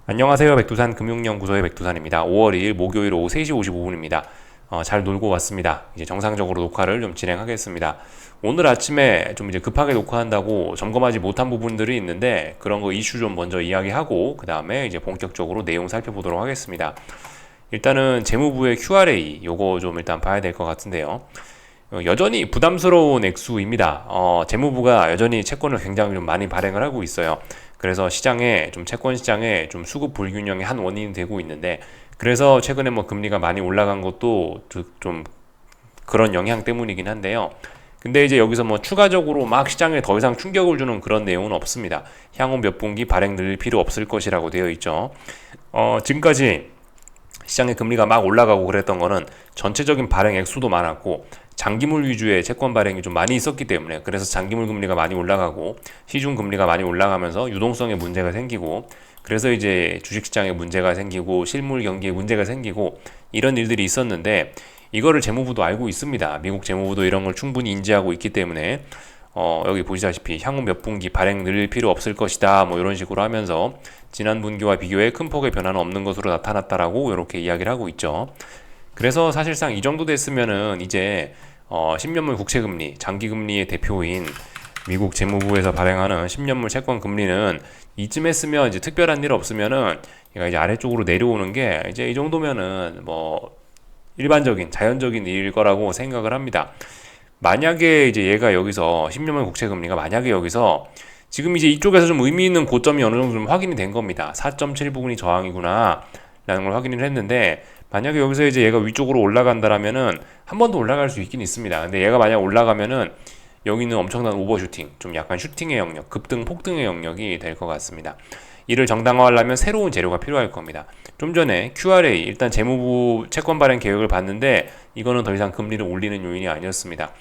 안녕하세요. 백두산 금융연구소의 백두산입니다. 5월 2일 목요일 오후 3시 55분입니다. 잘 놀고 왔습니다. 이제 정상적으로 녹화를 좀 진행하겠습니다. 오늘 아침에 좀 이제 급하게 녹화한다고 점검하지 못한 부분들이 있는데 그런 거 이슈 좀 먼저 이야기하고 그 다음에 이제 본격적으로 내용 살펴보도록 하겠습니다. 일단은 재무부의 QRA 요거 좀 일단 봐야 될 것 같은데요. 여전히 부담스러운 액수입니다. 재무부가 여전히 채권을 굉장히 좀 많이 발행을 하고 있어요. 그래서 시장에 좀 채권 시장에 좀 수급 불균형의 한 원인이 되고 있는데 그래서 최근에 뭐 금리가 많이 올라간 것도 좀 그런 영향 때문이긴 한데요. 근데 이제 여기서 뭐 추가적으로 막 시장에 더 이상 충격을 주는 그런 내용은 없습니다. 향후 몇 분기 발행 늘릴 필요 없을 것이라고 되어 있죠. 지금까지 시장의 금리가 막 올라가고 그랬던 거는 전체적인 발행 액수도 많았고 장기물 위주의 채권 발행이 좀 많이 있었기 때문에 그래서 장기물 금리가 많이 올라가고 시중 금리가 많이 올라가면서 유동성에 문제가 생기고 그래서 이제 주식시장에 문제가 생기고 실물 경기에 문제가 생기고 이런 일들이 있었는데 이거를 재무부도 알고 있습니다. 미국 재무부도 이런 걸 충분히 인지하고 있기 때문에 여기 보시다시피 향후 몇 분기 발행 늘릴 필요 없을 것이다 뭐 이런 식으로 하면서 지난 분기와 비교해 큰 폭의 변화는 없는 것으로 나타났다라고 이렇게 이야기를 하고 있죠. 그래서 사실상 이 정도 됐으면은 이제 10년물 국채금리, 장기금리의 대표인 미국 재무부에서 발행하는 10년물 채권 금리는 이쯤 했으면 이제 특별한 일 없으면은 얘가 이제 아래쪽으로 내려오는 게 이제 이 정도면은 뭐 일반적인 자연적인 일일 거라고 생각을 합니다. 만약에 이제 얘가 여기서 10년물 국채금리가 만약에 여기서 지금 이제 이쪽에서 좀 의미 있는 고점이 어느 정도 좀 확인이 된 겁니다. 4.7 부분이 저항이구나 라는 걸 확인을 했는데 만약에 여기서 이제 얘가 위쪽으로 올라간다라면은 한 번 더 올라갈 수 있긴 있습니다. 근데 얘가 만약 올라가면은 여기는 엄청난 오버슈팅, 좀 약간 슈팅의 영역, 급등, 폭등의 영역이 될 것 같습니다. 이를 정당화하려면 새로운 재료가 필요할 겁니다. 좀 전에 QRA, 일단 재무부 채권 발행 계획을 봤는데 이거는 더 이상 금리를 올리는 요인이 아니었습니다.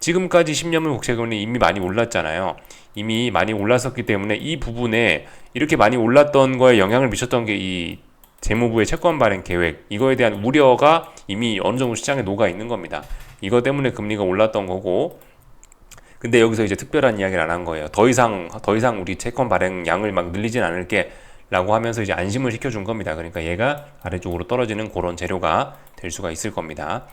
지금까지 10년물 국채금리 이미 많이 올랐잖아요. 이미 많이 올랐었기 때문에 이 부분에 이렇게 많이 올랐던 거에 영향을 미쳤던 게 이 재무부의 채권 발행 계획, 이거에 대한 우려가 이미 어느 정도 시장에 녹아 있는 겁니다. 이거 때문에 금리가 올랐던 거고, 근데 여기서 이제 특별한 이야기를 안 한 거예요. 더 이상 우리 채권 발행 양을 막 늘리진 않을게 라고 하면서 이제 안심을 시켜준 겁니다. 그러니까 얘가 아래쪽으로 떨어지는 그런 재료가 될 수가 있을 겁니다.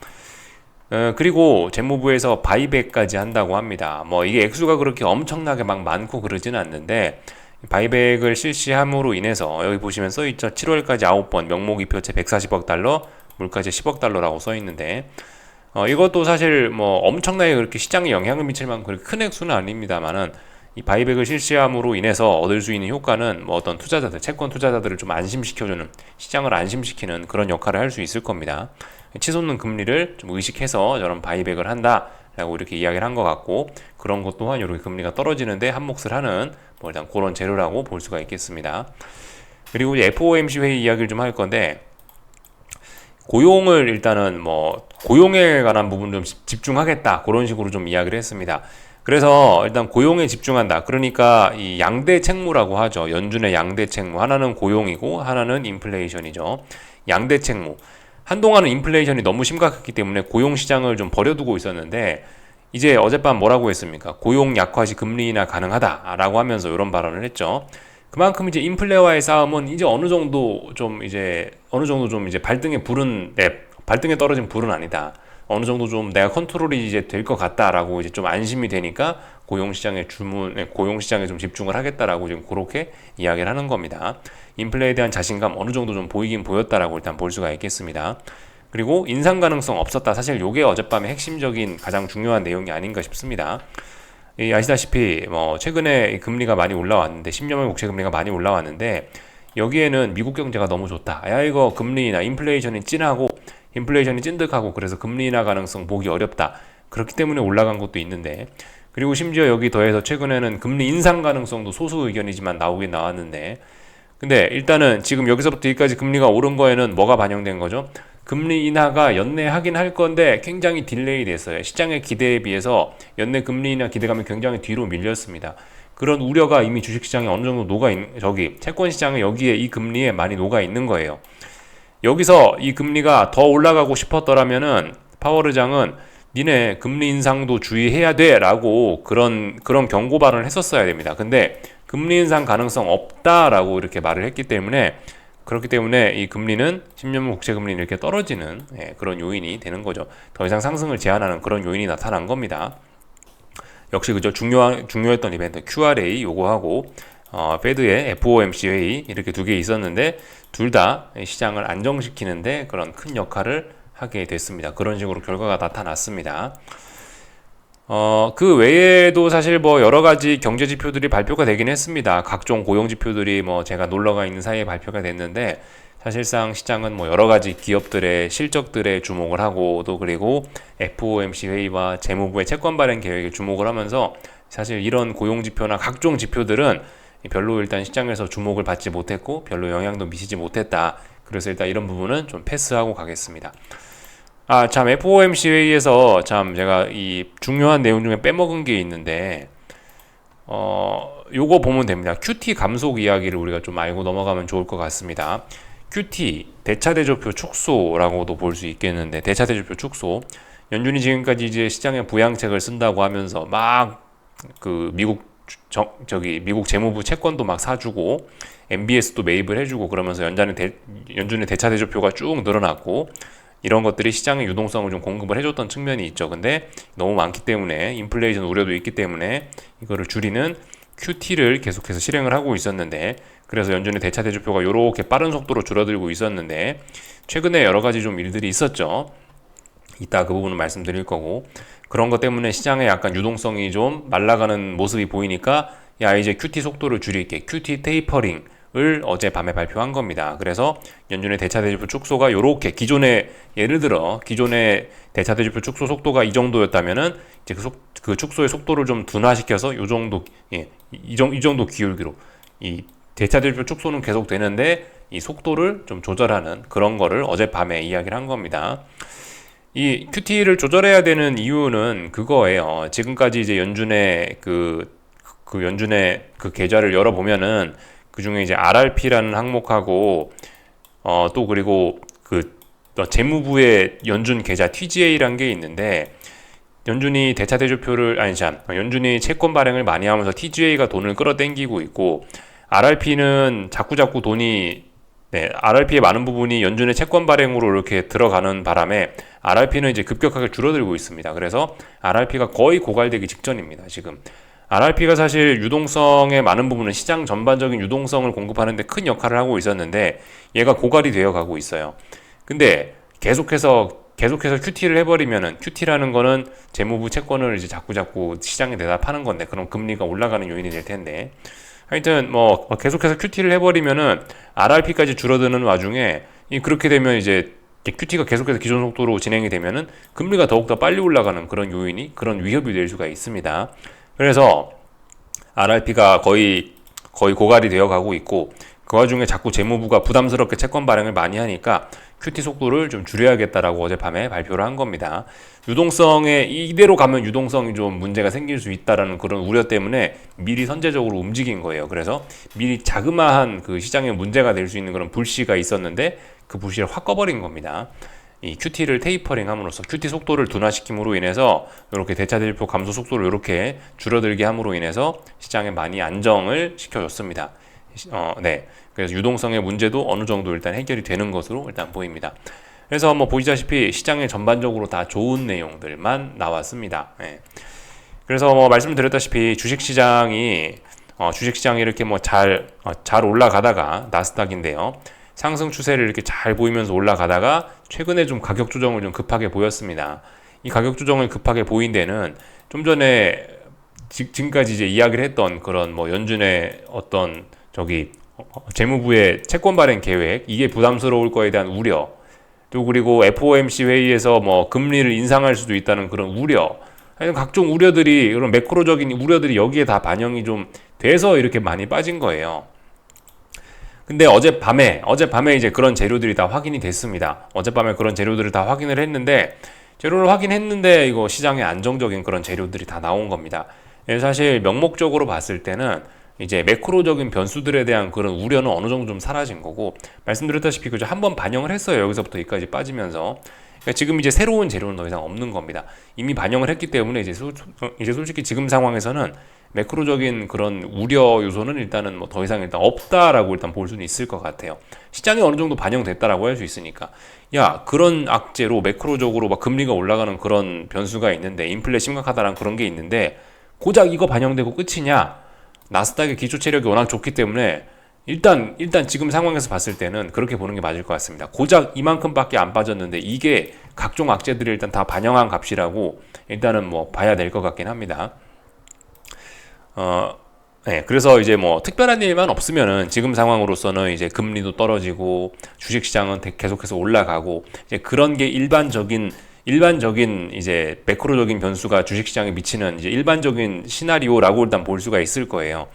그리고 재무부에서 바이백까지 한다고 합니다. 뭐 이게 액수가 그렇게 엄청나게 막 많고 그러지는 않는데 바이백을 실시함으로 인해서 여기 보시면 써있죠. 7월까지 9번 명목이표채 140억 달러, 물가제 10억 달러라고 써있는데 이것도 사실 뭐 엄청나게 그렇게 시장에 영향을 미칠 만큼 그렇게 큰 액수는 아닙니다만은 이 바이백을 실시함으로 인해서 얻을 수 있는 효과는 뭐 어떤 투자자들, 채권 투자자들을 좀 안심시켜주는, 시장을 안심시키는 그런 역할을 할 수 있을 겁니다. 치솟는 금리를 좀 의식해서 저런 바이백을 한다라고 이렇게 이야기를 한 것 같고 그런 것 또한 이렇게 금리가 떨어지는데 한몫을 하는 뭐 일단 그런 재료라고 볼 수가 있겠습니다. 그리고 이제 FOMC 회의 이야기를 좀 할 건데 고용을 일단은 뭐 고용에 관한 부분 좀 집중하겠다 그런 식으로 좀 이야기를 했습니다. 그래서 일단 고용에 집중한다. 그러니까 이 양대 책무라고 하죠. 연준의 양대 책무. 하나는 고용이고 하나는 인플레이션이죠. 양대 책무. 한동안은 인플레이션이 너무 심각했기 때문에 고용 시장을 좀 버려두고 있었는데 이제 어젯밤 뭐라고 했습니까? 고용 약화 시 금리 인하 가능하다라고 하면서 이런 발언을 했죠. 그만큼 이제 인플레와의 싸움은 이제 어느 정도 좀 이제 발등에 발등에 떨어진 불은 아니다. 어느 정도 좀 내가 컨트롤이 이제 될 것 같다라고 이제 좀 안심이 되니까 고용 시장에 좀 집중을 하겠다라고 지금 그렇게 이야기를 하는 겁니다. 인플레에 대한 자신감 어느 정도 좀 보이긴 보였다라고 일단 볼 수가 있겠습니다. 그리고 인상 가능성 없었다. 사실 요게 어젯밤의 핵심적인 가장 중요한 내용이 아닌가 싶습니다. 아시다시피 뭐 최근에 금리가 많이 올라왔는데 10년물 국채 금리가 많이 올라왔는데 여기에는 미국 경제가 너무 좋다. 야 이거 금리나 인플레이션이 찐득하고 그래서 금리 인하 가능성 보기 어렵다. 그렇기 때문에 올라간 것도 있는데 그리고 심지어 여기 더해서 최근에는 금리 인상 가능성도 소수 의견이지만 나오긴 나왔는데 근데 일단은 지금 여기서부터 여기까지 금리가 오른 거에는 뭐가 반영된 거죠? 금리 인하가 연내 하긴 할 건데 굉장히 딜레이 됐어요. 시장의 기대에 비해서 연내 금리 인하 기대감이 굉장히 뒤로 밀렸습니다. 그런 우려가 이미 주식시장에 어느 정도 채권시장에 여기에 이 금리에 많이 녹아 있는 거예요. 여기서 이 금리가 더 올라가고 싶었더라면은 파월 의장은 니네 금리 인상도 주의해야 돼 라고 그런 경고 발언을 했었어야 됩니다. 근데 금리 인상 가능성 없다라고 이렇게 말을 했기 때문에 그렇기 때문에 이 금리는 10년물 국채 금리는 이렇게 떨어지는 그런 요인이 되는 거죠. 더 이상 상승을 제한하는 그런 요인이 나타난 겁니다. 역시 그저 중요했던 이벤트 QRA 요거하고 페드의 FOMC 회의 이렇게 두 개 있었는데 둘 다 시장을 안정시키는데 그런 큰 역할을 하게 됐습니다. 그런 식으로 결과가 나타났습니다. 그 외에도 사실 뭐 여러 가지 경제 지표들이 발표가 되긴 했습니다. 각종 고용 지표들이 뭐 제가 놀러가 있는 사이에 발표가 됐는데 사실상 시장은 뭐 여러 가지 기업들의 실적들에 주목을 하고 또 그리고 FOMC 회의와 재무부의 채권 발행 계획에 주목을 하면서 사실 이런 고용 지표나 각종 지표들은 별로 일단 시장에서 주목을 받지 못했고 별로 영향도 미치지 못했다. 그래서 일단 이런 부분은 좀 패스하고 가겠습니다. 참 FOMC 회의에서 참 제가 이 중요한 내용 중에 빼먹은 게 있는데 요거 보면 됩니다. QT 감속 이야기를 우리가 좀 알고 넘어가면 좋을 것 같습니다. QT 대차대조표 축소라고도 볼 수 있겠는데 대차대조표 축소 연준이 지금까지 이제 시장에 부양책을 쓴다고 하면서 막 그 미국 재무부 채권도 막 사주고 MBS도 매입을 해주고 그러면서 연준의 대차대조표가 쭉 늘어났고 이런 것들이 시장의 유동성을 좀 공급을 해줬던 측면이 있죠. 근데 너무 많기 때문에 인플레이션 우려도 있기 때문에 이거를 줄이는 QT를 계속해서 실행을 하고 있었는데 그래서 연준의 대차대조표가 이렇게 빠른 속도로 줄어들고 있었는데 최근에 여러 가지 좀 일들이 있었죠. 이따 그 부분은 말씀드릴 거고 그런 것 때문에 시장에 약간 유동성이 좀 말라가는 모습이 보이니까 야 이제 QT 속도를 줄일게 QT 테이퍼링을 어젯밤에 발표한 겁니다. 그래서 연준의 대차대조표 축소가 요렇게 예를 들어 기존의 대차대조표 축소 속도가 이 정도였다면은 이제 그 축소의 속도를 좀 둔화시켜서 요 정도 이 정도 기울기로 이 대차대조표 축소는 계속 되는데 이 속도를 좀 조절하는 그런 거를 어젯밤에 이야기를 한 겁니다. 이 QT를 조절해야 되는 이유는 그거예요. 지금까지 이제 연준의 연준의 그 계좌를 열어보면은 그 중에 이제 RRP라는 항목하고 또 그리고 재무부의 연준 계좌 TGA라는 게 있는데 연준이 연준이 채권 발행을 많이 하면서 TGA가 돈을 끌어당기고 있고 RRP는 자꾸자꾸 RRP의 많은 부분이 연준의 채권 발행으로 이렇게 들어가는 바람에 RRP는 이제 급격하게 줄어들고 있습니다. 그래서 RRP가 거의 고갈되기 직전입니다. 지금 RRP가 사실 유동성의 많은 부분은 시장 전반적인 유동성을 공급하는 데 큰 역할을 하고 있었는데 얘가 고갈이 되어 가고 있어요. 근데 계속해서 QT를 해버리면은 QT라는 거는 재무부 채권을 이제 자꾸 시장에 내다 파는 건데 그럼 금리가 올라가는 요인이 될 텐데 하여튼 뭐 계속해서 QT를 해버리면은 RRP까지 줄어드는 와중에 그렇게 되면 이제 QT가 계속해서 기존 속도로 진행이 되면은 금리가 더욱더 빨리 올라가는 그런 그런 위협이 될 수가 있습니다. 그래서 RRP가 거의 고갈이 되어 가고 있고 그 와중에 자꾸 재무부가 부담스럽게 채권 발행을 많이 하니까 QT 속도를 좀 줄여야겠다라고 어젯밤에 발표를 한 겁니다. 이대로 가면 유동성이 좀 문제가 생길 수 있다라는 그런 우려 때문에 미리 선제적으로 움직인 거예요. 그래서 미리 자그마한 그 시장에 문제가 될 수 있는 그런 불씨가 있었는데 그 불씨를 확 꺼버린 겁니다. 이 QT를 테이퍼링 함으로써 QT 속도를 둔화시킴으로 인해서 이렇게 대차대조표 감소 속도를 이렇게 줄어들게 함으로 인해서 시장에 많이 안정을 시켜줬습니다. 네. 그래서 유동성의 문제도 어느 정도 일단 해결이 되는 것으로 일단 보입니다. 그래서 뭐 보시다시피 시장에 전반적으로 다 좋은 내용들만 나왔습니다. 네. 그래서 뭐 말씀드렸다시피 주식시장이 이렇게 뭐 잘 올라가다가 나스닥인데요. 상승 추세를 이렇게 잘 보이면서 올라가다가 최근에 좀 가격 조정을 좀 급하게 보였습니다. 이 가격 조정을 급하게 보인 데는 좀 전에 지금까지 이제 이야기를 했던 그런 뭐 연준의 어떤 재무부의 채권 발행 계획 이게 부담스러울 거에 대한 우려 또 그리고 FOMC 회의에서 뭐 금리를 인상할 수도 있다는 그런 우려 각종 우려들이 그런 매크로적인 우려들이 여기에 다 반영이 좀 돼서 이렇게 많이 빠진 거예요. 근데 어젯밤에 이제 그런 재료들이 다 확인이 됐습니다. 어젯밤에 그런 재료들을 다 확인을 했는데 이거 시장에 안정적인 그런 재료들이 다 나온 겁니다. 사실 명목적으로 봤을 때는 이제 매크로적인 변수들에 대한 그런 우려는 어느 정도 좀 사라진 거고 말씀드렸다시피 그죠 한번 반영을 했어요. 여기서부터 여기까지 빠지면서 그러니까 지금 이제 새로운 재료는 더 이상 없는 겁니다. 이미 반영을 했기 때문에 이제 솔직히 지금 상황에서는 매크로적인 그런 우려 요소는 일단은 뭐 더 이상 일단 없다라고 일단 볼 수는 있을 것 같아요. 시장에 어느 정도 반영됐다라고 할 수 있으니까. 야, 그런 악재로 매크로적으로 막 금리가 올라가는 그런 변수가 있는데, 인플레 심각하다라는 그런 게 있는데, 고작 이거 반영되고 끝이냐? 나스닥의 기초 체력이 워낙 좋기 때문에 일단 지금 상황에서 봤을 때는 그렇게 보는 게 맞을 것 같습니다. 고작 이만큼밖에 안 빠졌는데 이게 각종 악재들이 일단 다 반영한 값이라고 일단은 뭐 봐야 될 것 같긴 합니다. 네, 그래서 이제 뭐 특별한 일만 없으면은 지금 상황으로서는 이제 금리도 떨어지고 주식시장은 계속해서 올라가고 이제 그런 게 일반적인 이제 매크로적인 변수가 주식시장에 미치는 이제 일반적인 시나리오라고 일단 볼 수가 있을 거예요.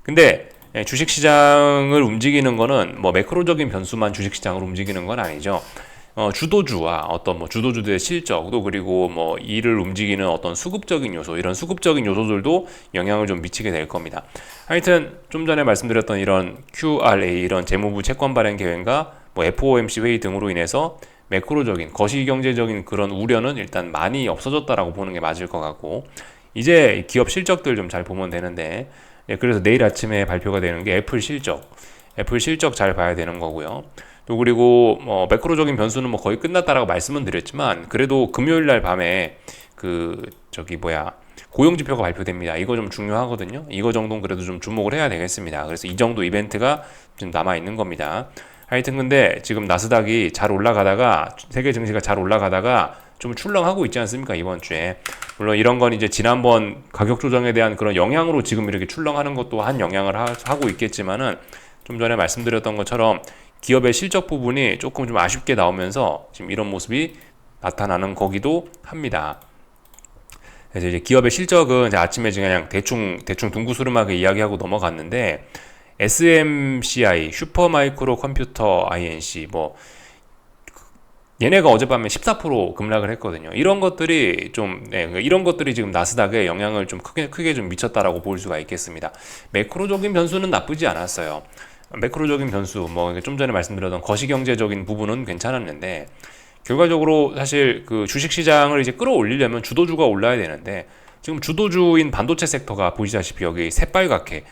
근데 주식시장을 움직이는 거는 뭐 매크로적인 변수만 주식시장을 움직이는 건 아니죠. 주도주와 어떤 뭐 주도주들의 실적도 그리고 뭐 이를 움직이는 어떤 수급적인 요소 이런 수급적인 요소들도 영향을 좀 미치게 될 겁니다. 하여튼 좀 전에 말씀드렸던 이런 QRA 이런 재무부 채권 발행 계획과 뭐 FOMC 회의 등으로 인해서 매크로적인 거시경제적인 그런 우려는 일단 많이 없어졌다라고 보는 게 맞을 것 같고 이제 기업 실적들 좀 잘 보면 되는데 그래서 내일 아침에 발표가 되는 게 애플 실적 잘 봐야 되는 거고요. 또 그리고 뭐 매크로적인 변수는 뭐 거의 끝났다라고 말씀은 드렸지만 그래도 금요일 날 밤에 고용 지표가 발표됩니다. 이거 좀 중요하거든요. 이거 정도는 그래도 좀 주목을 해야 되겠습니다. 그래서 이 정도 이벤트가 좀 남아 있는 겁니다. 하여튼 근데 지금 나스닥이 잘 올라가다가 세계 증시가 잘 올라가다가 좀 출렁하고 있지 않습니까? 이번 주에. 물론 이런 건 이제 지난번 가격 조정에 대한 그런 영향으로 지금 이렇게 출렁하는 것도 한 영향을 하고 있겠지만은 좀 전에 말씀드렸던 것처럼 기업의 실적 부분이 조금 좀 아쉽게 나오면서 지금 이런 모습이 나타나는 거기도 합니다. 그래서 이제 기업의 실적은 이제 아침에 그냥 대충 둥구스름하게 이야기하고 넘어갔는데 SMCI 슈퍼마이크로 컴퓨터 INC 뭐 얘네가 어젯밤에 14% 급락을 했거든요. 이런 것들이 이런 것들이 지금 나스닥에 영향을 좀 크게 좀 미쳤다라고 볼 수가 있겠습니다. 매크로적인 변수는 나쁘지 않았어요. 매크로적인 변수, 뭐 좀 전에 말씀드렸던 거시경제적인 부분은 괜찮았는데 결과적으로 사실 그 주식시장을 이제 끌어올리려면 주도주가 올라야 되는데 지금 주도주인 반도체 섹터가 보시다시피 여기 새빨갛게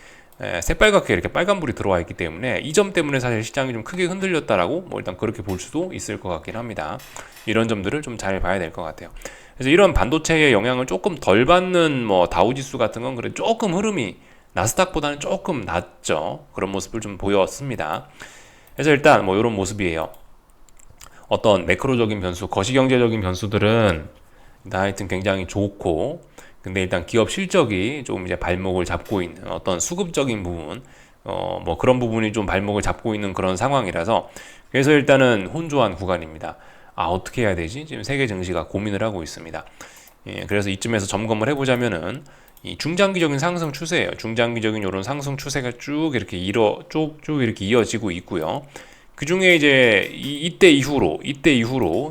이렇게 빨간불이 들어와 있기 때문에 이 점 때문에 사실 시장이 좀 크게 흔들렸다라고 뭐 일단 그렇게 볼 수도 있을 것 같긴 합니다. 이런 점들을 좀 잘 봐야 될 것 같아요. 그래서 이런 반도체의 영향을 조금 덜 받는 뭐 다우지수 같은 건 그래 조금 흐름이 나스닥보다는 조금 낮죠. 그런 모습을 좀 보였습니다. 그래서 일단 뭐 이런 모습이에요. 어떤 매크로적인 변수, 거시경제적인 변수들은 하여튼 굉장히 좋고 근데 일단 기업 실적이 조금 이제 발목을 잡고 있는 어떤 수급적인 부분 뭐 그런 부분이 좀 발목을 잡고 있는 그런 상황이라서 그래서 일단은 혼조한 구간입니다. 어떻게 해야 되지? 지금 세계 증시가 고민을 하고 있습니다. 그래서 이쯤에서 점검을 해보자면은 이 중장기적인 상승 추세예요. 중장기적인 이런 상승 추세가 쭉 이렇게 이렇게 이어지고 있고요. 그 중에 이제 이때 이후로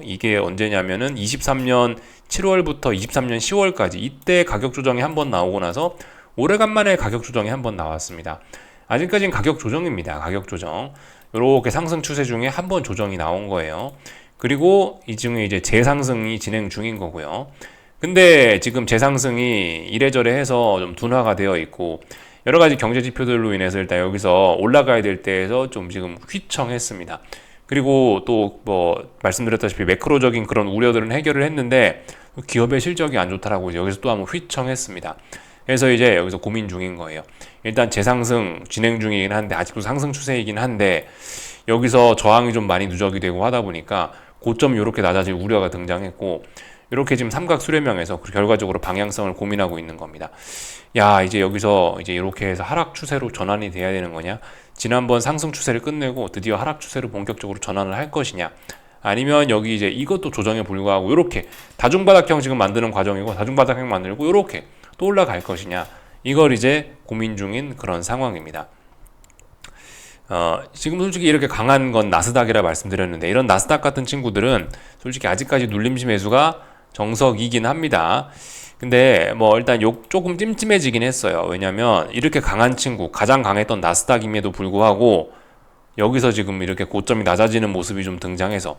이게 언제냐면은 23년 7월부터 23년 10월까지 이때 가격 조정이 한번 나오고 나서 오래간만에 가격 조정이 한번 나왔습니다. 아직까지는 가격 조정입니다. 가격 조정. 이렇게 상승 추세 중에 한번 조정이 나온 거예요. 그리고 이 중에 이제 재상승이 진행 중인 거고요. 근데 지금 재상승이 이래저래 해서 좀 둔화가 되어 있고 여러 가지 경제 지표들로 인해서 일단 여기서 올라가야 될 때에서 좀 지금 휘청했습니다. 그리고 또 뭐 말씀드렸다시피 매크로적인 그런 우려들은 해결을 했는데 기업의 실적이 안 좋다라고 여기서 또 한번 휘청했습니다. 그래서 이제 여기서 고민 중인 거예요. 일단 재상승 진행 중이긴 한데 아직도 상승 추세이긴 한데 여기서 저항이 좀 많이 누적이 되고 하다 보니까 고점이 이렇게 낮아질 우려가 등장했고 이렇게 지금 삼각 수렴형에서 결과적으로 방향성을 고민하고 있는 겁니다. 이제 여기서 이제 이렇게 해서 하락 추세로 전환이 돼야 되는 거냐? 지난번 상승 추세를 끝내고 드디어 하락 추세로 본격적으로 전환을 할 것이냐? 아니면 여기 이제 이것도 조정에 불과하고 이렇게 다중바닥형 지금 만드는 과정이고 다중바닥형 만들고 이렇게 또 올라갈 것이냐? 이걸 이제 고민 중인 그런 상황입니다. 지금 솔직히 이렇게 강한 건 나스닥이라 말씀드렸는데 이런 나스닥 같은 친구들은 솔직히 아직까지 눌림시 매수가 정석이긴 합니다. 근데 뭐 일단 조금 찜찜해지긴 했어요. 왜냐면 이렇게 강한 친구, 가장 강했던 나스닥임에도 불구하고 여기서 지금 이렇게 고점이 낮아지는 모습이 좀 등장해서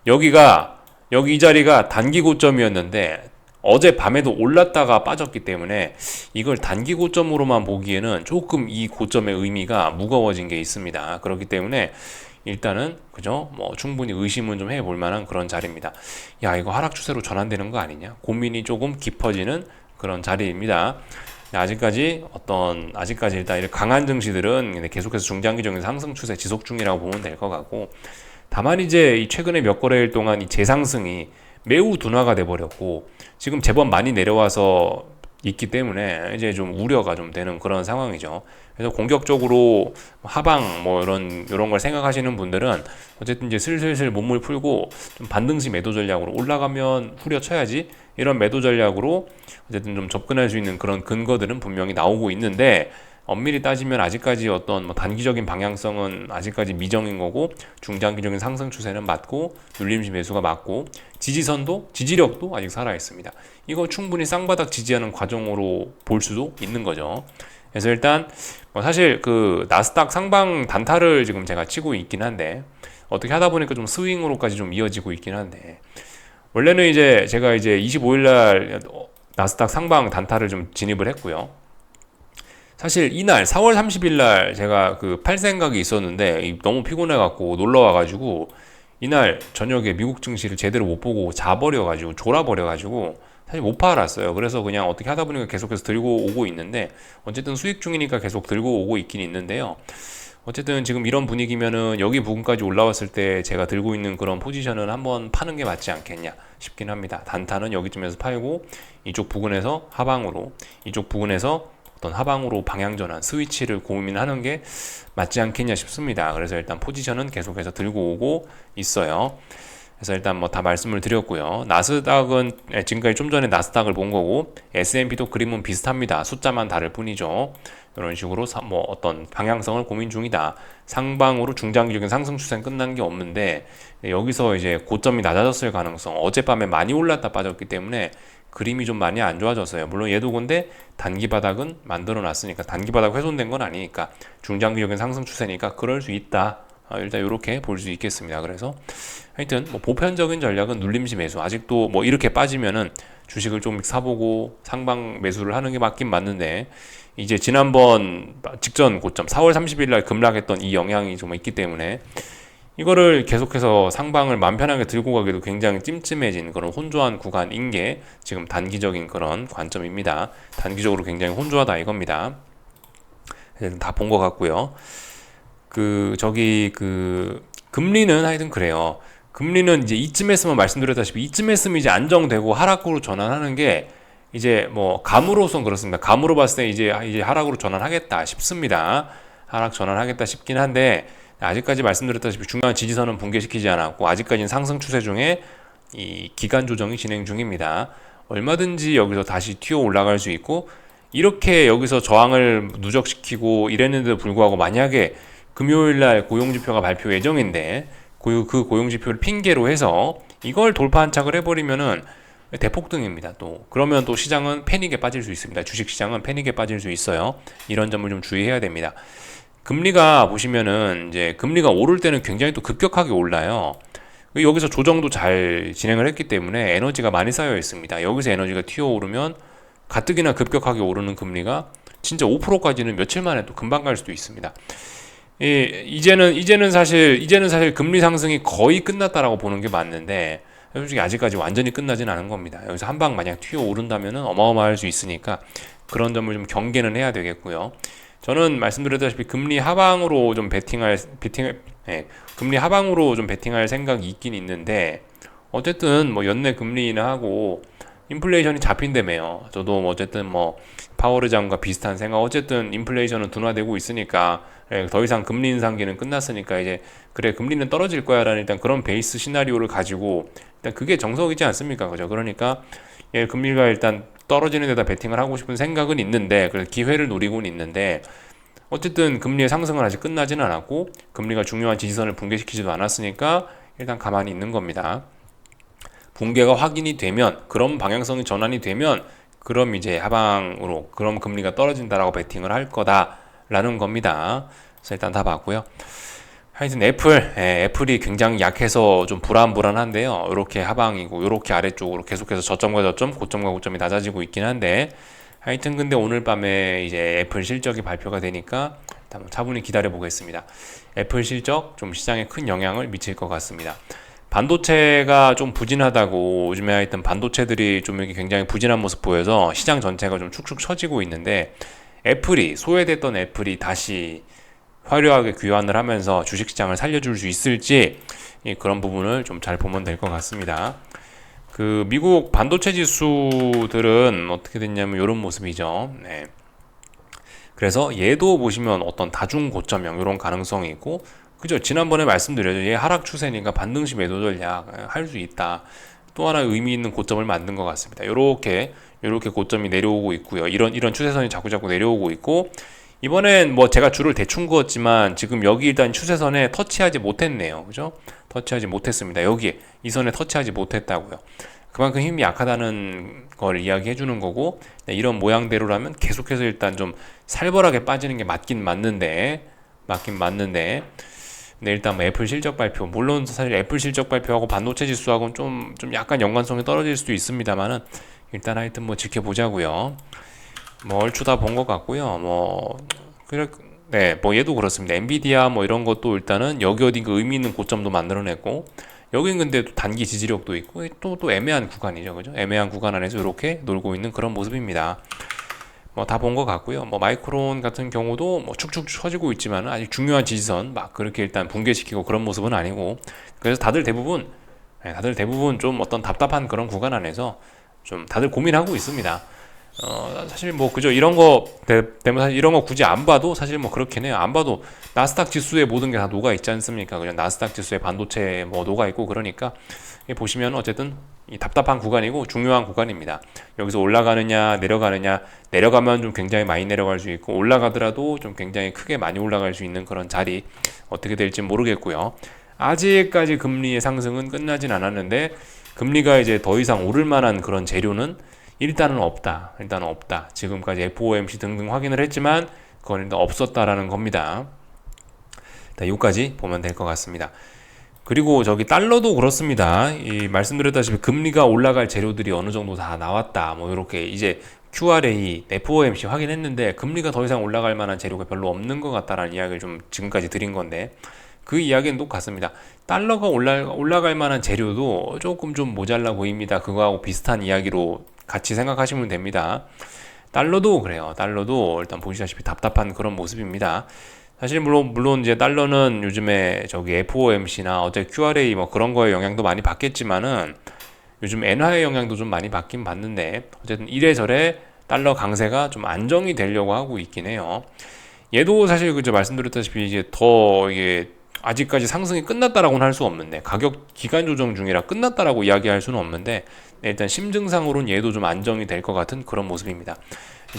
여기 이 자리가 단기 고점이었는데 어제 밤에도 올랐다가 빠졌기 때문에 이걸 단기 고점으로만 보기에는 조금 이 고점의 의미가 무거워진 게 있습니다. 그렇기 때문에 일단은 그죠? 뭐 충분히 의심은 좀 해볼 만한 그런 자리입니다. 야, 이거 하락 추세로 전환되는 거 아니냐? 고민이 조금 깊어지는 그런 자리입니다. 아직까지 일단 이렇게 강한 증시들은 계속해서 중장기적인 상승 추세 지속 중이라고 보면 될 것 같고, 다만 이제 이 최근에 몇 거래일 동안 이 재상승이 매우 둔화가 돼 버렸고 지금 제법 많이 내려와서 있기 때문에 이제 좀 우려가 좀 되는 그런 상황이죠. 그래서 공격적으로 하방 뭐 이런 걸 생각하시는 분들은 어쨌든 이제 슬슬 몸을 풀고 좀 반등시 매도 전략으로 올라가면 후려쳐야지, 이런 매도 전략으로 어쨌든 좀 접근할 수 있는 그런 근거들은 분명히 나오고 있는데, 엄밀히 따지면 아직까지 어떤 뭐 단기적인 방향성은 아직까지 미정인 거고, 중장기적인 상승 추세는 맞고, 눌림시 매수가 맞고, 지지력도 아직 살아 있습니다. 이거 충분히 쌍바닥 지지하는 과정으로 볼 수도 있는 거죠. 그래서 일단 뭐 사실 그 나스닥 상방 단타를 지금 제가 치고 있긴 한데, 어떻게 하다 보니까 좀 스윙으로까지 좀 이어지고 있긴 한데, 원래는 이제 제가 이제 25일 날 나스닥 상방 단타를 좀 진입을 했고요. 사실 이날 4월 30일 날 제가 그 팔 생각이 있었는데 너무 피곤해갖고 놀러 와가지고 이날 저녁에 미국 증시를 제대로 못 보고 자버려가지고 졸아버려가지고 사실 못 팔았어요. 그래서 그냥 어떻게 하다 보니까 계속해서 들고 오고 있는데, 어쨌든 수익 중이니까 계속 들고 오고 있긴 있는데요. 어쨌든 지금 이런 분위기면은 여기 부근까지 올라왔을 때 제가 들고 있는 그런 포지션은 한번 파는 게 맞지 않겠냐 싶긴 합니다. 단타는 여기쯤에서 팔고 이쪽 부근에서 하방으로, 이쪽 부근에서 어떤 하방으로 방향전환 스위치를 고민하는 게 맞지 않겠냐 싶습니다. 그래서 일단 포지션은 계속해서 들고 오고 있어요. 그래서 일단 뭐 다 말씀을 드렸고요. 나스닥은 지금까지 좀 전에 나스닥을 본 거고, S&P도 그림은 비슷합니다. 숫자만 다를 뿐이죠. 이런 식으로 뭐 어떤 방향성을 고민 중이다. 상방으로 중장기적인 상승 추세는 끝난 게 없는데, 여기서 이제 고점이 낮아졌을 가능성, 어젯밤에 많이 올랐다 빠졌기 때문에 그림이 좀 많이 안 좋아졌어요. 물론 얘도 근데 단기 바닥은 만들어 놨으니까, 단기 바닥 훼손된 건 아니니까 중장기적인 상승 추세니까 그럴 수 있다. 일단 이렇게 볼 수 있겠습니다. 그래서 하여튼 뭐 보편적인 전략은 눌림시 매수. 아직도 뭐 이렇게 빠지면은 주식을 좀 사보고 상방 매수를 하는 게 맞긴 맞는데, 이제 지난번 직전 고점 4월 30일 날 급락했던 이 영향이 좀 있기 때문에 이거를 계속해서 상방을 맘 편하게 들고 가기도 굉장히 찜찜해진 그런 혼조한 구간인 게 지금 단기적인 그런 관점입니다. 단기적으로 굉장히 혼조하다 이겁니다. 다 본 것 같고요. 금리는 하여튼 그래요. 금리는 이제 이쯤 했으면 말씀드렸다시피 이쯤 했으면 이제 안정되고 하락으로 전환하는 게 이제 뭐 감으로선 그렇습니다. 감으로 봤을 때 이제 하락으로 전환하겠다 싶습니다. 하락 전환하겠다 싶긴 한데, 아직까지 말씀드렸다시피 중요한 지지선은 붕괴시키지 않았고 아직까지는 상승 추세 중에 이 기간 조정이 진행 중입니다. 얼마든지 여기서 다시 튀어 올라갈 수 있고, 이렇게 여기서 저항을 누적시키고 이랬는데도 불구하고 만약에 금요일날 고용지표가 발표 예정인데 그 고용지표를 핑계로 해서 이걸 돌파 한착을 해버리면은 대폭등입니다. 또 그러면 또 시장은 패닉에 빠질 수 있습니다. 주식시장은 패닉에 빠질 수 있어요. 이런 점을 좀 주의해야 됩니다. 금리가 보시면은 이제 금리가 오를 때는 굉장히 또 급격하게 올라요. 여기서 조정도 잘 진행을 했기 때문에 에너지가 많이 쌓여 있습니다. 여기서 에너지가 튀어오르면 가뜩이나 급격하게 오르는 금리가 진짜 5%까지는 며칠 만에 또 금방 갈 수도 있습니다. 이제는 사실 금리 상승이 거의 끝났다라고 보는 게 맞는데, 솔직히 아직까지 완전히 끝나진 않은 겁니다. 여기서 한 방 만약 튀어 오른다면은 어마어마할 수 있으니까 그런 점을 좀 경계는 해야 되겠고요. 저는 말씀드렸다시피 금리 하방으로 좀 금리 하방으로 좀 베팅할 생각이 있긴 있는데, 어쨌든 뭐 연내 금리 인하하고 인플레이션이 잡힌다며요. 저도 뭐 어쨌든 뭐 파월 의장과 비슷한 생각, 어쨌든 인플레이션은 둔화되고 있으니까 더 이상 금리 인상기는 끝났으니까 이제 그래 금리는 떨어질 거야라는 일단 그런 베이스 시나리오를 가지고 일단 그게 정석이지 않습니까? 그죠? 그러니까 금리가 일단 떨어지는 데다 베팅을 하고 싶은 생각은 있는데, 그래서 기회를 노리고는 있는데, 어쨌든 금리의 상승은 아직 끝나지는 않았고 금리가 중요한 지지선을 붕괴시키지도 않았으니까 일단 가만히 있는 겁니다. 붕괴가 확인이 되면, 그런 방향성이 전환이 되면 그럼 이제 하방으로 그럼 금리가 떨어진다라고 베팅을 할 거다라는 겁니다. 그래서 일단 다 봤고요. 하여튼 애플이 굉장히 약해서 좀 불안불안한데요. 이렇게 하방이고 이렇게 아래쪽으로 계속해서 저점과 저점, 고점과 고점이 낮아지고 있긴 한데 하여튼 근데 오늘 밤에 이제 애플 실적이 발표가 되니까 한번 차분히 기다려 보겠습니다. 애플 실적 좀 시장에 큰 영향을 미칠 것 같습니다. 반도체가 좀 부진하다고 요즘에 하여튼 반도체들이 좀 이렇게 굉장히 부진한 모습 보여서 시장 전체가 좀 축축 처지고 있는데 소외됐던 애플이 다시 화려하게 귀환을 하면서 주식시장을 살려줄 수 있을지 그런 부분을 좀 잘 보면 될 것 같습니다. 그 미국 반도체 지수들은 어떻게 됐냐면 이런 모습이죠. 네. 그래서 얘도 보시면 어떤 다중 고점형 이런 가능성이 있고 그죠? 지난번에 말씀드렸죠. 얘 하락 추세니까 반등시 매도 전략 할 수 있다. 또 하나 의미 있는 고점을 만든 것 같습니다. 요렇게 고점이 내려오고 있고요. 이런 추세선이 자꾸자꾸 내려오고 있고 이번엔 뭐 제가 줄을 대충 그었지만 지금 여기 일단 추세선에 터치하지 못했네요. 그죠? 터치하지 못했습니다. 여기에 이 선에 터치하지 못했다고요. 그만큼 힘이 약하다는 걸 이야기해 주는 거고 이런 모양대로라면 계속해서 일단 좀 살벌하게 빠지는 게 맞긴 맞는데 근데 일단 뭐 애플 실적 발표 물론 사실 애플 실적 발표하고 반도체 지수하고는 좀 약간 연관성이 떨어질 수도 있습니다만은 일단 하여튼 뭐 지켜보자고요. 뭐 얼추 다 본 것 같고요. 뭐 얘도 그렇습니다. 엔비디아 뭐 이런 것도 일단은 여기 어딘가 의미 있는 고점도 만들어냈고 여긴 근데 또 단기 지지력도 있고 또 애매한 구간이죠, 그죠? 애매한 구간 안에서 이렇게 놀고 있는 그런 모습입니다. 뭐 다 본 것 같고요. 뭐 마이크론 같은 경우도 뭐 축축 처지고 있지만 아직 중요한 지지선 막 그렇게 일단 붕괴시키고 그런 모습은 아니고 그래서 다들 대부분 좀 어떤 답답한 그런 구간 안에서 좀 다들 고민하고 있습니다. 사실 뭐 그죠 이런 거 때문에 사실 이런 거 굳이 안 봐도 사실 뭐 그렇긴 해요. 안 봐도 나스닥 지수에 모든 게 다 녹아 있지 않습니까? 그냥 나스닥 지수에 반도체 뭐 녹아 있고 그러니까 보시면 어쨌든 이 답답한 구간이고 중요한 구간입니다. 여기서 올라가느냐 내려가느냐 내려가면 좀 굉장히 많이 내려갈 수 있고 올라가더라도 좀 굉장히 크게 많이 올라갈 수 있는 그런 자리 어떻게 될지 모르겠고요. 아직까지 금리의 상승은 끝나진 않았는데 금리가 이제 더 이상 오를 만한 그런 재료는 일단은 없다. 지금까지 FOMC 등등 확인을 했지만 그건 일단 없었다라는 겁니다. 여기까지 보면 될 것 같습니다. 그리고 저기 달러도 그렇습니다. 이 말씀드렸다시피 금리가 올라갈 재료들이 어느 정도 다 나왔다. 뭐 이렇게 이제 QRA, FOMC 확인했는데 금리가 더 이상 올라갈 만한 재료가 별로 없는 것 같다라는 이야기를 좀 지금까지 드린 건데 그 이야기는 똑같습니다. 달러가 올라갈 만한 재료도 조금 좀 모자라 보입니다. 그거하고 비슷한 이야기로 같이 생각하시면 됩니다. 달러도 그래요. 달러도 일단 보시다시피 답답한 그런 모습입니다. 사실 물론 이제 달러는 요즘에 저기 FOMC나 어제 QRA 뭐 그런 거에 영향도 많이 받겠지만은 요즘 엔화의 영향도 좀 많이 받긴 받는데 어쨌든 이래저래 달러 강세가 좀 안정이 되려고 하고 있긴 해요. 얘도 사실 그저 말씀드렸다시피 이제 더 이게 아직까지 상승이 끝났다라고는 할 수 없는데 가격 기간 조정 중이라 끝났다라고 이야기할 수는 없는데 일단 심증상으로는 얘도 좀 안정이 될 것 같은 그런 모습입니다.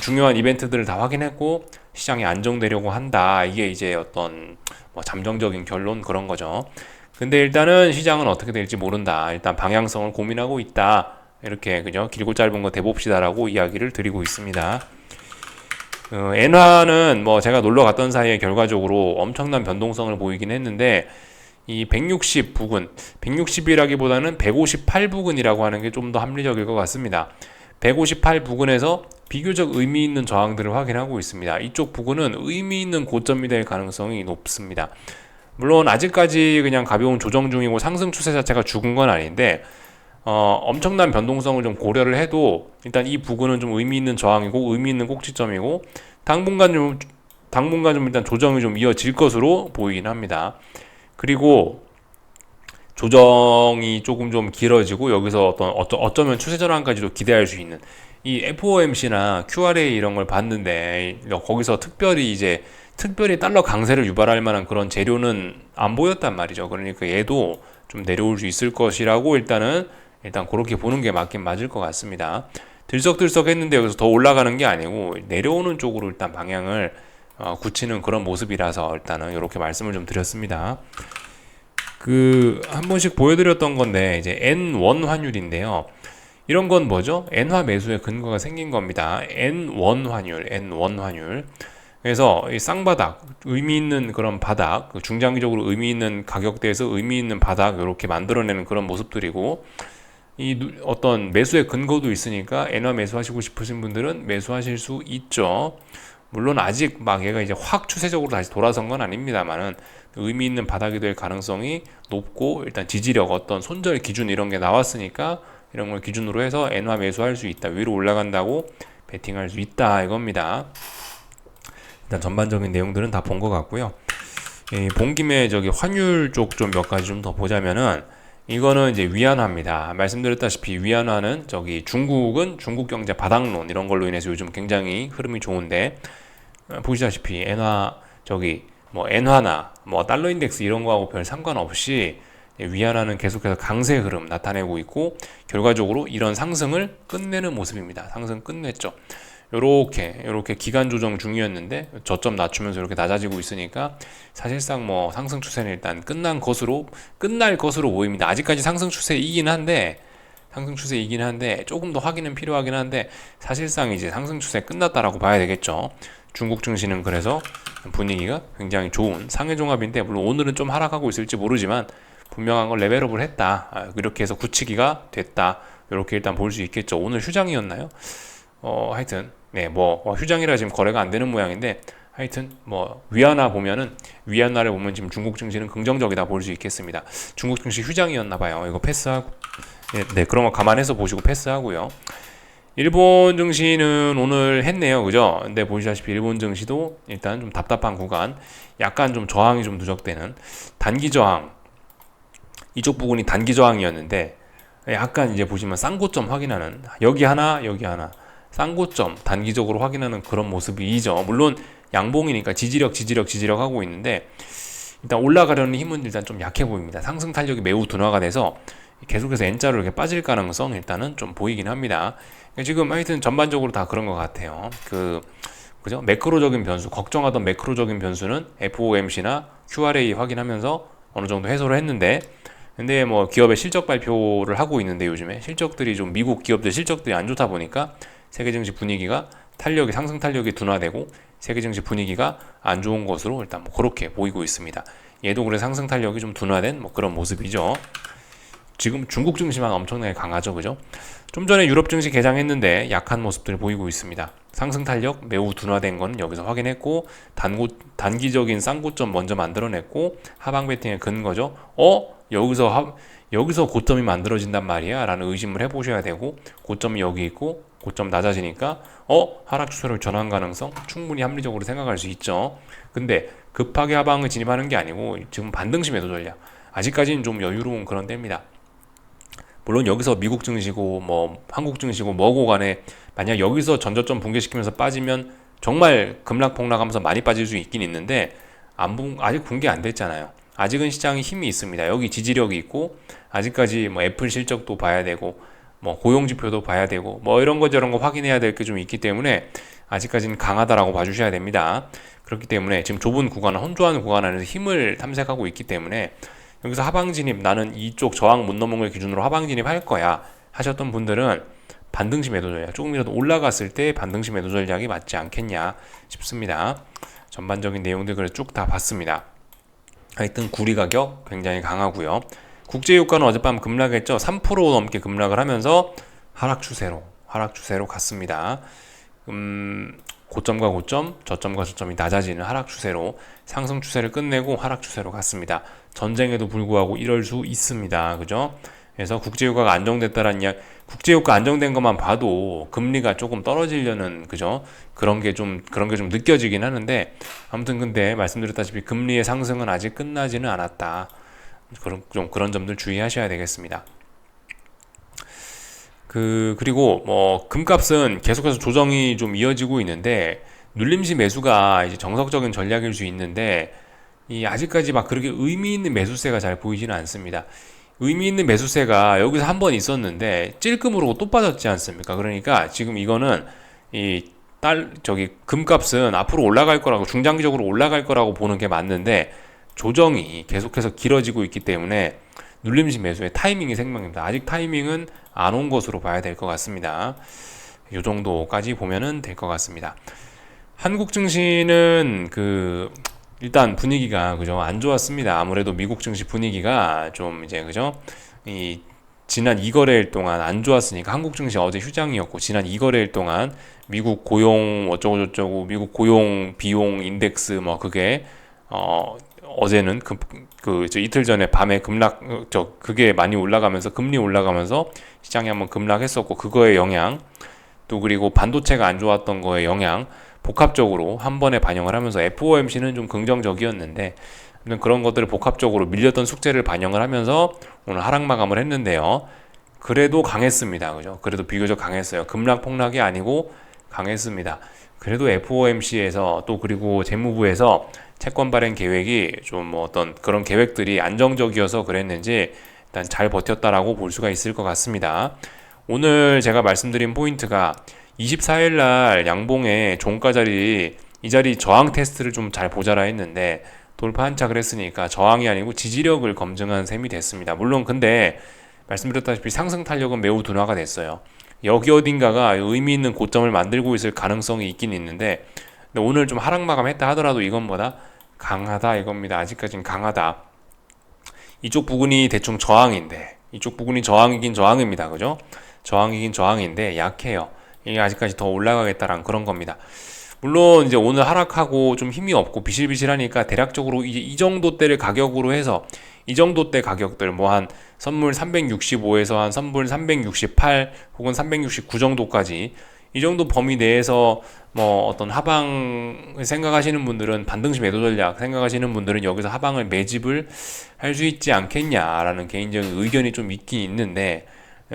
중요한 이벤트들을 다 확인했고 시장이 안정되려고 한다. 이게 이제 어떤 뭐 잠정적인 결론 그런 거죠. 근데 일단은 시장은 어떻게 될지 모른다. 일단 방향성을 고민하고 있다. 이렇게 그죠? 길고 짧은 거 대봅시다라고 이야기를 드리고 있습니다. 엔화는 뭐 제가 놀러 갔던 사이에 결과적으로 엄청난 변동성을 보이긴 했는데 이 160 부근, 160이라기보다는 158 부근이라고 하는 게 좀 더 합리적일 것 같습니다. 158 부근에서 비교적 의미 있는 저항들을 확인하고 있습니다. 이쪽 부근은 의미 있는 고점이 될 가능성이 높습니다. 물론 아직까지 그냥 가벼운 조정 중이고 상승 추세 자체가 죽은 건 아닌데 엄청난 변동성을 좀 고려를 해도 일단 이 부근은 좀 의미 있는 저항이고 의미 있는 꼭지점이고 당분간 좀 일단 조정이 좀 이어질 것으로 보이긴 합니다. 그리고 조정이 조금 좀 길어지고 여기서 어쩌면 추세 전환까지도 기대할 수 있는 이 FOMC나 QRA 이런 걸 봤는데 거기서 특별히 달러 강세를 유발할 만한 그런 재료는 안 보였단 말이죠. 그러니까 얘도 좀 내려올 수 있을 것이라고 일단 그렇게 보는 게 맞긴 맞을 것 같습니다. 들썩들썩 했는데 여기서 더 올라가는 게 아니고 내려오는 쪽으로 일단 방향을 굳히는 그런 모습이라서 일단은 이렇게 말씀을 좀 드렸습니다. 한 번씩 보여드렸던 건데 이제 N1 환율인데요. 이런 건 뭐죠? 엔화 매수의 근거가 생긴 겁니다. N1 환율. 그래서 이 쌍바닥, 의미 있는 그런 바닥, 중장기적으로 의미 있는 가격대에서 의미 있는 바닥 이렇게 만들어내는 그런 모습들이고, 어떤 매수의 근거도 있으니까 엔화 매수하시고 싶으신 분들은 매수하실 수 있죠. 물론 아직 막 얘가 이제 확 추세적으로 다시 돌아선 건 아닙니다만은 의미 있는 바닥이 될 가능성이 높고, 일단 지지력, 어떤 손절 기준 이런 게 나왔으니까 이런 걸 기준으로 해서 엔화 매수할 수 있다, 위로 올라간다고 베팅할 수 있다 이겁니다. 일단 전반적인 내용들은 다 본 것 같고요. 본 김에 저기 환율 쪽 좀 몇 가지 좀 더 보자면은, 이거는 이제 위안화입니다. 말씀드렸다시피 위안화는 저기 중국은 중국 경제 바닥론 이런 걸로 인해서 요즘 굉장히 흐름이 좋은데, 보시다시피 엔화 저기 뭐 엔화나 뭐 달러 인덱스 이런 거하고 별 상관없이 위안화는 계속해서 강세 흐름 나타내고 있고, 결과적으로 이런 상승을 끝내는 모습입니다. 상승 끝냈죠. 요렇게 기간 조정 중이었는데 저점 낮추면서 이렇게 낮아지고 있으니까 사실상 뭐 상승 추세는 일단 끝날 것으로 보입니다. 아직까지 상승 추세이긴 한데 조금 더 확인은 필요하긴 한데, 사실상 이제 상승 추세 끝났다라고 봐야 되겠죠. 중국 증시는 그래서 분위기가 굉장히 좋은 상해 종합인데, 물론 오늘은 좀 하락하고 있을지 모르지만 분명한 걸 레벨업을 했다, 이렇게 해서 굳히기가 됐다, 이렇게 일단 볼 수 있겠죠. 오늘 휴장이었나요? 하여튼 뭐 휴장이라 지금 거래가 안 되는 모양인데, 하여튼 뭐 위안화를 보면 지금 중국 증시는 긍정적이다 볼 수 있겠습니다. 중국 증시 휴장이었나 봐요. 이거 패스하고, 그런 거 감안해서 보시고 패스하고요. 일본 증시는 오늘 했네요, 그죠? 근데 보시다시피 일본 증시도 일단 좀 답답한 구간, 약간 좀 저항이 좀 누적되는 단기 저항, 이쪽 부분이 단기 저항이었는데 약간 이제 보시면 쌍고점 확인하는, 여기 하나 쌍고점 단기적으로 확인하는 그런 모습이죠. 물론 양봉이니까 지지력 하고 있는데, 일단 올라가려는 힘은 일단 좀 약해 보입니다. 상승 탄력이 매우 둔화가 돼서 계속해서 N자로 이렇게 빠질 가능성 일단은 좀 보이긴 합니다. 지금 하여튼 전반적으로 다 그런 것 같아요. 그죠? 매크로적인 변수, 걱정하던 매크로적인 변수는 FOMC나 QRA 확인하면서 어느 정도 해소를 했는데, 근데 뭐 기업의 실적 발표를 하고 있는데, 요즘에 실적들이 좀 미국 기업들 실적들이 안 좋다 보니까 세계 증시 분위기가 상승 탄력이 둔화되고 세계 증시 분위기가 안 좋은 것으로 일단 뭐 그렇게 보이고 있습니다. 얘도 그래 상승 탄력이 좀 둔화된 뭐 그런 모습이죠. 지금 중국 증시만 엄청나게 강하죠, 그죠? 좀 전에 유럽 증시 개장했는데 약한 모습들을 보이고 있습니다. 상승 탄력 매우 둔화된 건 여기서 확인했고, 단기적인 쌍고점 먼저 만들어냈고, 하방 베팅의 근거죠. 여기서 고점이 만들어진단 말이야 라는 의심을 해보셔야 되고, 고점이 여기 있고 고점 낮아지니까 하락 추세로 전환 가능성 충분히 합리적으로 생각할 수 있죠. 근데 급하게 하방을 진입하는 게 아니고 지금 반등시 매도 전략, 아직까지는 좀 여유로운 그런 때입니다. 물론 여기서 미국 증시고 뭐 한국 증시고 뭐고 간에 만약 여기서 전저점 붕괴시키면서 빠지면 정말 급락폭락하면서 많이 빠질 수 있긴 있는데, 아직 붕괴 안 됐잖아요. 아직은 시장에 힘이 있습니다. 여기 지지력이 있고, 아직까지 뭐 애플 실적도 봐야 되고 뭐 고용지표도 봐야 되고 뭐 이런 거 저런 거 확인해야 될 게 좀 있기 때문에 아직까지는 강하다라고 봐주셔야 됩니다. 그렇기 때문에 지금 좁은 구간, 혼조한 구간 안에서 힘을 탐색하고 있기 때문에 여기서 하방 진입, 나는 이쪽 저항 못 넘은 걸 기준으로 하방 진입할 거야 하셨던 분들은 반등시 매도 전략, 조금이라도 올라갔을 때 반등시 매도 전략이 맞지 않겠냐 싶습니다. 전반적인 내용들 그래서 쭉 다 봤습니다. 하여튼 구리 가격 굉장히 강하고요. 국제유가는 어젯밤 급락했죠. 3% 넘게 급락을 하면서 하락 추세로 갔습니다. 고점과 고점, 저점과 저점이 낮아지는 하락 추세로 상승 추세를 끝내고 하락 추세로 갔습니다. 전쟁에도 불구하고 이럴 수 있습니다. 그죠? 그래서 국제유가가 안정됐다라는 이야기, 국제유가 안정된 것만 봐도 금리가 조금 떨어지려는, 그죠? 그런 게 좀 느껴지긴 하는데, 아무튼 근데 말씀드렸다시피 금리의 상승은 아직 끝나지는 않았다. 그런 점들 주의하셔야 되겠습니다. 그리고 뭐 금값은 계속해서 조정이 좀 이어지고 있는데, 눌림시 매수가 이제 정석적인 전략일 수 있는데, 아직까지 막 그렇게 의미 있는 매수세가 잘 보이지는 않습니다. 의미 있는 매수세가 여기서 한 번 있었는데 찔끔으로 또 빠졌지 않습니까? 그러니까 지금 이거는 금값은 앞으로 올라갈 거라고, 중장기적으로 올라갈 거라고 보는 게 맞는데, 조정이 계속해서 길어지고 있기 때문에 눌림시 매수의 타이밍이 생명입니다. 아직 타이밍은 안 온 것으로 봐야 될 것 같습니다. 이 정도까지 보면은 될 것 같습니다. 한국 증시는 일단 분위기가 그죠 안 좋았습니다. 아무래도 미국 증시 분위기가 좀 이제 그죠 이 지난 2거래일 동안 안 좋았으니까 한국 증시 어제 휴장이었고 지난 2거래일 동안 미국 고용 어쩌고 저쩌고 미국 고용 비용 인덱스 뭐 그게 어제는 이틀 전에 밤에 그게 많이 올라가면서 금리 올라가면서 시장이 한번 급락했었고 그거의 영향 또 그리고 반도체가 안 좋았던 거에 영향 복합적으로 한 번에 반영을 하면서 FOMC는 좀 긍정적이었는데 그런 것들을 복합적으로 밀렸던 숙제를 반영을 하면서 오늘 하락 마감을 했는데요. 그래도 강했습니다. 그죠? 그래도 비교적 강했어요. 급락 폭락이 아니고 강했습니다. 그래도 FOMC에서 또 그리고 재무부에서 채권 발행 계획이 좀 뭐 어떤 그런 계획들이 안정적이어서 그랬는지 일단 잘 버텼다라고 볼 수가 있을 것 같습니다. 오늘 제가 말씀드린 포인트가 24일 날 양봉의 종가 자리 이 자리 저항 테스트를 좀 잘 보자라 했는데 돌파 한착을 했으니까 저항이 아니고 지지력을 검증한 셈이 됐습니다. 물론 근데 말씀드렸다시피 상승 탄력은 매우 둔화가 됐어요. 여기 어딘가가 의미 있는 고점을 만들고 있을 가능성이 있긴 있는데 근데 오늘 좀 하락 마감했다 하더라도 이건보다 강하다 이겁니다. 아직까지는 강하다. 이쪽 부분이 대충 저항인데 이쪽 부분이 저항이긴 저항입니다. 그죠? 저항이긴 저항인데 약해요. 이게 아직까지 더 올라가겠다라는 그런 겁니다. 물론 이제 오늘 하락하고 좀 힘이 없고 비실비실하니까 대략적으로 이제 이 정도 대를 가격으로 해서 이 정도 대 가격들 뭐 한 선물 365에서 한 선물 368 혹은 369 정도까지 이 정도 범위 내에서 뭐 어떤 하방 생각하시는 분들은 반등시 매도 전략 생각하시는 분들은 여기서 하방을 매집을 할 수 있지 않겠냐라는 개인적인 의견이 좀 있긴 있는데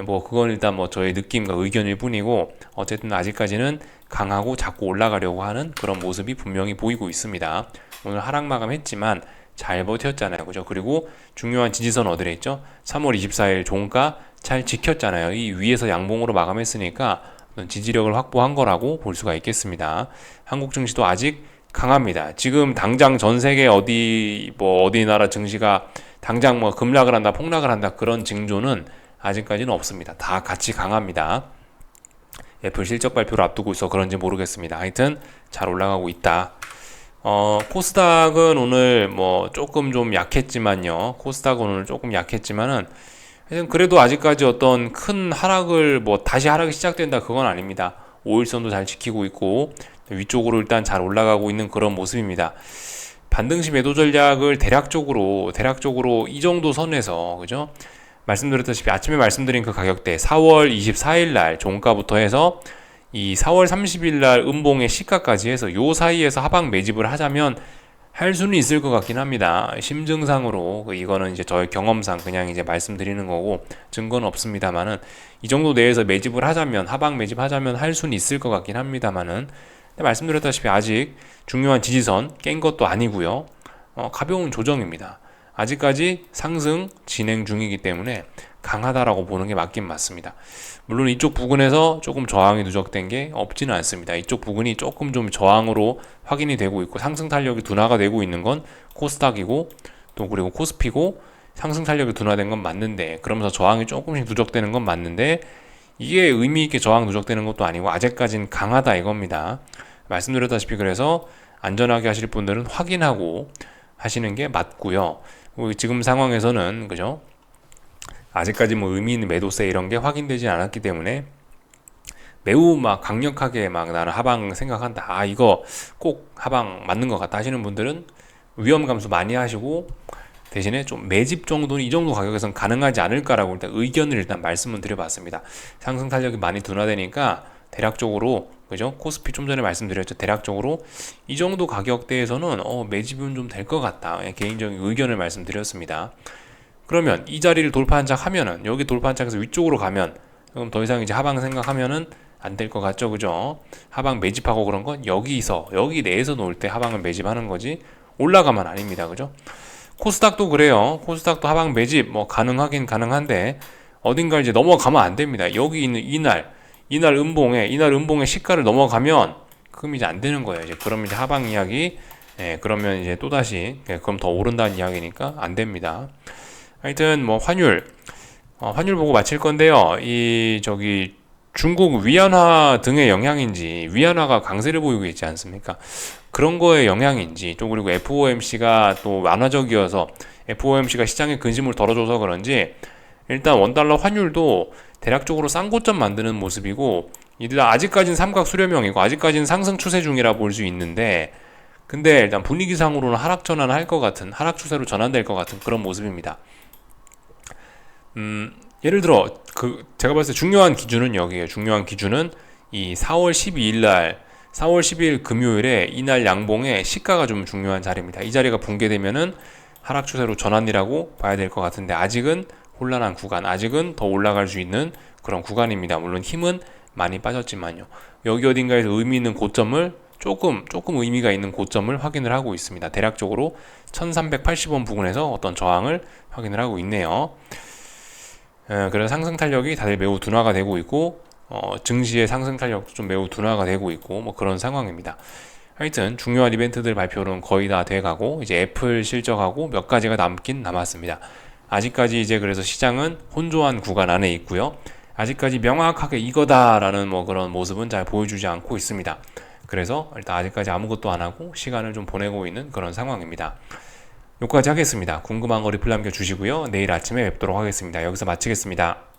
뭐 그건 일단 뭐 저의 느낌과 의견일 뿐이고 어쨌든 아직까지는 강하고 자꾸 올라가려고 하는 그런 모습이 분명히 보이고 있습니다. 오늘 하락 마감했지만 잘 버텼잖아요. 그죠? 그리고 중요한 지지선 어디에 있죠? 3월 24일 종가 잘 지켰잖아요. 이 위에서 양봉으로 마감했으니까 지지력을 확보한 거라고 볼 수가 있겠습니다. 한국 증시도 아직 강합니다. 지금 당장 전 세계 어디 나라 증시가 당장 뭐 급락을 한다, 폭락을 한다 그런 징조는 아직까지는 없습니다. 다 같이 강합니다. 애플 실적 발표를 앞두고 있어 그런지 모르겠습니다. 하여튼 잘 올라가고 있다. 코스닥은 오늘 뭐 조금 좀 약했지만요. 코스닥은 오늘 조금 약했지만은 그래도 아직까지 어떤 큰 하락을 뭐 다시 하락이 시작된다 그건 아닙니다. 5일선도 잘 지키고 있고 위쪽으로 일단 잘 올라가고 있는 그런 모습입니다. 반등시 매도 전략을 대략적으로 이 정도 선에서 그죠? 말씀드렸다시피 아침에 말씀드린 그 가격대 4월 24일 날 종가부터 해서 이 4월 30일 날 음봉의 시가까지 해서 요 사이에서 하방 매집을 하자면 할 수는 있을 것 같긴 합니다. 심증상으로 이거는 이제 저의 경험상 그냥 이제 말씀드리는 거고 증거는 없습니다만은 이 정도 내에서 매집을 하자면 하방 매집하자면 할 수는 있을 것 같긴 합니다만은 말씀드렸다시피 아직 중요한 지지선 깬 것도 아니고요. 가벼운 조정입니다. 아직까지 상승 진행 중이기 때문에 강하다라고 보는 게 맞긴 맞습니다. 물론 이쪽 부근에서 조금 저항이 누적된 게 없지는 않습니다. 이쪽 부근이 조금 좀 저항으로 확인이 되고 있고 상승 탄력이 둔화가 되고 있는 건 코스닥이고 또 그리고 코스피고 상승 탄력이 둔화된 건 맞는데 그러면서 저항이 조금씩 누적되는 건 맞는데 이게 의미 있게 저항 누적되는 것도 아니고 아직까지는 강하다 이겁니다. 말씀드렸다시피 그래서 안전하게 하실 분들은 확인하고 하시는 게 맞고요. 지금 상황에서는 그죠? 아직까지 뭐 의미 있는 매도세 이런 게 확인되지 않았기 때문에 매우 막 강력하게 막 나는 하방 생각한다. 이거 꼭 하방 맞는 것 같다 하시는 분들은 위험 감수 많이 하시고 대신에 좀 매집 정도는 이 정도 가격에선 가능하지 않을까라고 일단 의견을 일단 말씀을 드려봤습니다. 상승 탄력이 많이 둔화되니까 대략적으로 그죠? 코스피 좀 전에 말씀드렸죠. 대략적으로 이 정도 가격대에서는 매집은 좀 될 것 같다. 개인적인 의견을 말씀드렸습니다. 그러면 이 자리를 돌파 한착 하면은 여기 돌파 한착해서 위쪽으로 가면 그럼 더 이상 이제 하방 생각하면은 안 될 것 같죠, 그죠? 하방 매집하고 그런 건 여기 내에서 놓을 때 하방을 매집하는 거지 올라가면 아닙니다, 그죠? 코스닥도 그래요. 코스닥도 하방 매집 뭐 가능하긴 가능한데 어딘가 이제 넘어가면 안 됩니다. 여기 있는 이날 음봉의 시가를 넘어가면 그럼 이제 안 되는 거예요. 이제 그러면 이제 하방 이야기, 그러면 이제 또 다시 그럼 더 오른다는 이야기니까 안 됩니다. 하여튼 뭐 환율 보고 마칠 건데요. 중국 위안화 등의 영향인지, 위안화가 강세를 보이고 있지 않습니까? 그런 거의 영향인지, 또 그리고 FOMC가 또 완화적이어서 FOMC가 시장에 근심을 덜어줘서 그런지 일단 원달러 환율도 대략적으로 싼 고점 만드는 모습이고, 이들 아직까지는 삼각 수렴형이고 아직까지는 상승 추세 중이라 볼 수 있는데, 근데 일단 분위기상으로는 하락 전환할 것 같은, 하락 추세로 전환될 것 같은 그런 모습입니다. 예를 들어 제가 봤을 때 중요한 기준은 여기에요. 중요한 기준은 이 4월 12일 날, 4월 12일 금요일에 이날 양봉의 시가가 좀 중요한 자리입니다. 이 자리가 붕괴되면은 하락 추세로 전환이라고 봐야 될 것 같은데, 아직은 혼란한 구간, 아직은 더 올라갈 수 있는 그런 구간입니다. 물론 힘은 많이 빠졌지만요. 여기 어딘가에서 의미 있는 고점을, 조금 의미가 있는 고점을 확인을 하고 있습니다. 대략적으로 1380원 부근에서 어떤 저항을 확인을 하고 있네요. 그래서 상승 탄력이 다들 매우 둔화가 되고 있고, 증시의 상승 탄력도 좀 매우 둔화가 되고 있고, 뭐 그런 상황입니다. 하여튼 중요한 이벤트들 발표는 거의 다 돼가고, 이제 애플 실적하고 몇 가지가 남긴 남았습니다. 아직까지 이제 그래서 시장은 혼조한 구간 안에 있고요. 아직까지 명확하게 이거다라는 뭐 그런 모습은 잘 보여주지 않고 있습니다. 그래서 일단 아직까지 아무것도 안 하고 시간을 좀 보내고 있는 그런 상황입니다. 여기까지 하겠습니다. 궁금한 거 리플 남겨주시고요. 내일 아침에 뵙도록 하겠습니다. 여기서 마치겠습니다.